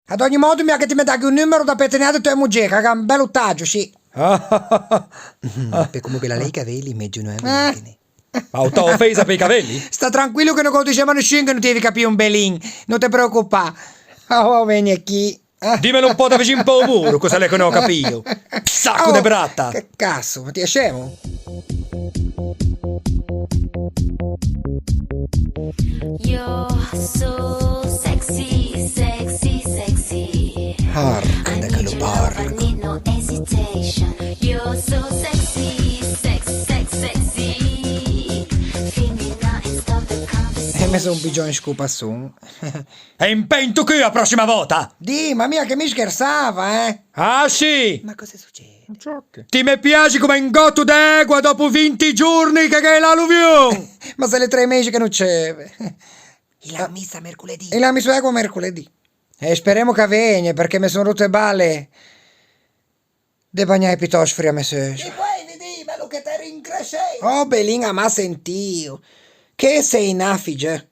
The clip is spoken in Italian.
Ad ogni modo mi ha che ti metti un numero da pettinare tua moglie, che ha un bel ottaggio, sì. Per comunque la lei i capelli meglio non è. Ma t'ho offesa per i capelli? Sta tranquillo che non diceva nessuno che non devi capire un belin. Non ti preoccupare. Oh, vieni qui. Dimmelo un po' da vicino un po' al muro, cosa lei che non ho capito. Sacco di bratta! Che cazzo, ma ti è scemo? You're so sexy, sexy, sexy. Porca I da need your love, I caloporco. need no hesitation. You're so sexy, sexy, sexy, sexy. Feel me now and stop the conversation. Mi sono un pigione scopazzone. E impento qui la prossima volta! Di, ma mia che mi scherzava, eh? Ah sì! Ma cosa succede? Ti mi piaci come un gotto d'egua dopo 20 giorni che è l'alluvione! Ma se le 3 mesi che non c'è. E la messa mercoledì. E la mi seguo mercoledì. E speriamo che venga, perché mi sono rotte balle. De bagnare piuttosto fria me stesso. E poi vedi, bello che te rincresce. Oh, Belinga, ma sentio. Che sei nafige.